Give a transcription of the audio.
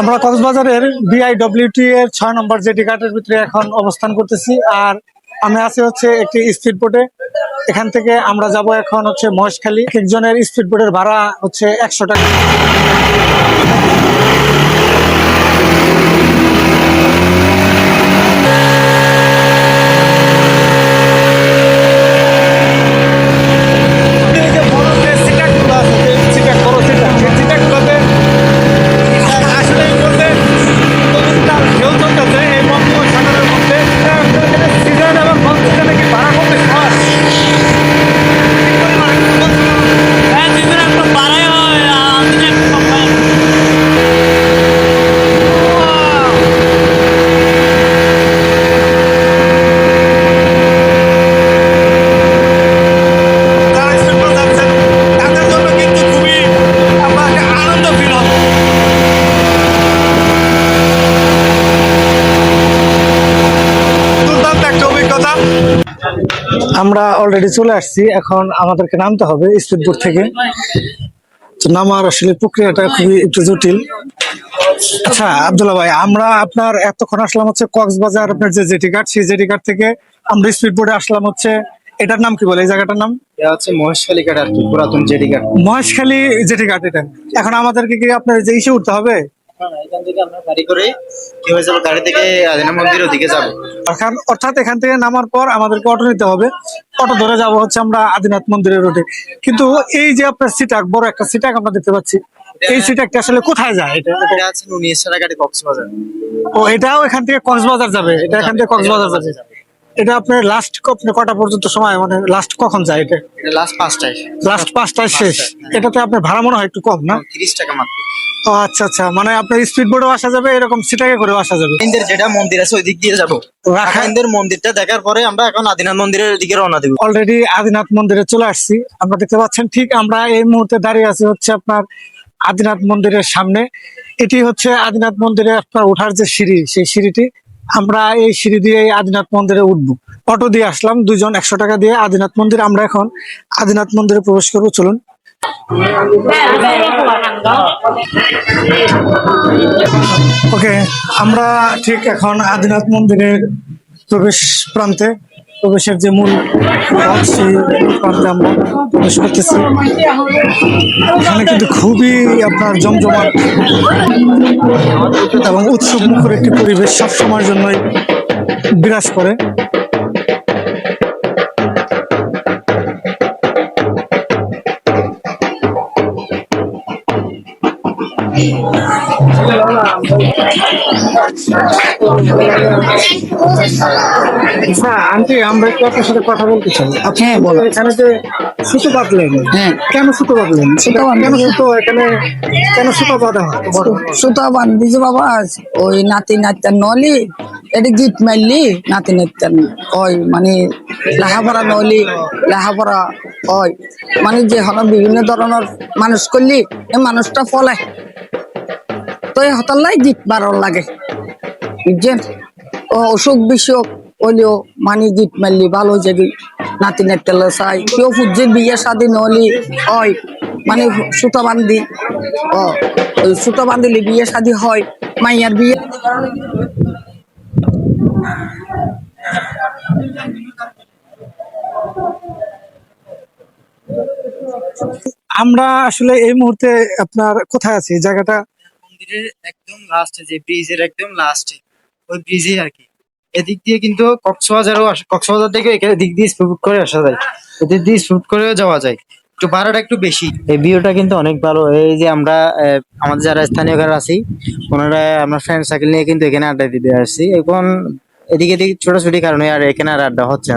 আমরা কক্সবাজারের বিআইডব্লিউটি এর 6 নম্বর জেটি ঘাটের ভিতরে এখন অবস্থান করতেছি। আর আমি আছি হচ্ছে একটি স্পিড বোটে। এখান থেকে আমরা যাব এখন হচ্ছে মহেশখালী। একজনের স্পিড বোটের ভাড়া হচ্ছে 100 টাকা। আমরা অলরেডি চলে আসছি, এখন আমাদেরকে নামতে হবে স্পিড বোট থেকে। তো নামার আসলে প্রক্রিয়াটা খুবই একটু জটিল। আচ্ছা আব্দুল্লাহ ভাই, আমরা আপনার এতক্ষণ আসলাম হচ্ছে কক্সবাজার, আপনার যে জেটি ঘাট, সেই জেটি ঘাট থেকে আমরা স্পিড বোটে আসলাম হচ্ছে, এটার নাম কি বলে এই জায়গাটার নাম? এটা হচ্ছে মহেশখালী ঘাট আর কি, পুরাতন জেটি ঘাট। মহেশখালী জেটি ঘাট এটা। এখন আমাদেরকে কি আপনার যে ইসে উঠতে হবে? এখান থেকে আমরা গাড়ি করে কি হয়ে যাবো, গাড়ি থেকে আদিনা মন্দিরের দিকে যাবো। অর্থাৎ এখান থেকে নামার পর আমাদেরকে অটো নিতে হবে। অটো ধরে যাব হচ্ছে আমরা আদিনাথ মন্দিরের রোডে। কিন্তু এই যে আপনার সিটাক, বড় একটা সিটাক আমরা দেখতে পাচ্ছি, এই সিটাকটা আসলে কোথায় যায়? এটা আছে নুনিয়াছড়া কক্সবাজার। ও, এটাও এখান থেকে কক্সবাজার যাবে? এটা এখান থেকে কক্সবাজার যাবে। এটা আপনার লাস্ট কটা পর্যন্ত সময়, মানে লাস্ট কখন যায় এটা? এটা লাস্ট 5টায়। লাস্ট 5টায় শেষ। এটাতে আপনার ভাড়া মনে হয় একটু কম না? 30 টাকা মাত্র। ও আচ্ছা আচ্ছা, মানে আপনার স্পিড বোটেও আসা যাবে, এরকম সিটাকে করেও আসা যাবে। রাখাইনদের যেটা মন্দির আছে ওই দিক দিয়ে যাবো। রাখাইনদের মন্দিরটা দেখার পরে আমরা এখন আদিনাথ মন্দিরের দিকে রওনা দেবো। অলরেডি আদিনাথ মন্দিরে চলে আসছি। আপনারা দেখতে পাচ্ছেন, ঠিক আমরা এই মুহূর্তে দাঁড়িয়ে আছি হচ্ছে আপনার আদিনাথ মন্দিরের সামনে। এটি হচ্ছে আদিনাথ মন্দিরে আপনার ওঠার যে সিঁড়ি, সেই সিঁড়িটি। আমরা এই সিঁড়ি দিয়ে আদিনাথ মন্দিরে উঠবো। অটো দিয়ে আসলাম, দুজন 100 টাকা দিয়ে আদিনাথ মন্দির। আমরা এখন আদিনাথ মন্দিরে প্রবেশ করবো, চলুন। ওকে, আমরা ঠিক এখন আদিনাথ মন্দিরের প্রবেশের যে মূল পথ, সেই মূল প্রান্তে আমরা প্রবেশ করতেছি। এখানে কিন্তু খুবই আপনার জমজমাট এবং উৎসব মুখর একটি পরিবেশ সবসময়ের জন্যই বিরাজ করে। আচ্ছা আন্টি, আমরা একটু আপনার সাথে কথা বলতে চাই। হ্যাঁ, বলো। এখানে যে সুতো বাঁধলেন, হ্যাঁ। কেন সুতো বাঁধলেন? সুতো কেন সুতো এখানে, কেন সুতো বাঁধা হয়? সুতা বান্ধিছে বাবা, ওই নাতি নাত্যার নলি এটা গিট মারলি নাতি নাত্যার ওই মানে লেখাপড়া নলি লেখাপড়া হয়, মানে যে হলো বিভিন্ন ধরনের মানুষ করলি এই মানুষটা ফলে তো এই হতাল্লাই গিট বারর লাগে, বুঝছেন? ও অসুখ বিসুখ হইলেও মানে গিট মারলি ভালো যে নাতি নাত্যালে চাই, কেউ ফুজির বিয়ে শাদী নলি হয় মানে সুতো বান্ধি। ও ওই সুতো বান্ধিলে বিয়ে শাদী হয়, মাইয়ার বিয়ে। আমরা আসলে এই মুহূর্তে আপনার কোথায় আছি? এই জায়গাটা মন্দিরের একদম লাস্টে, যে ব্রিজের একদম লাস্টে, ওই ব্রিজে আর কি। এদিক দিয়ে কিন্তু কক্সবাজার থেকে এখানে দিক দিয়ে স্পিড করে আসা যায়, এদিক দিয়ে স্পিড করেও যাওয়া যায়। একটু ভাড়াটা একটু বেশি। এই ভিউটা কিন্তু অনেক ভালো। এই যে আমরা আমাদের যারা স্থানীয় আছি, ওনারা আমরা ফ্রেন্ড সার্কেল নিয়ে কিন্তু এখানে আড্ডা দিতে আসছি। এখন এদিকে ছোটাছুটি কারণে আর এখানে আর আড্ডা হচ্ছে না।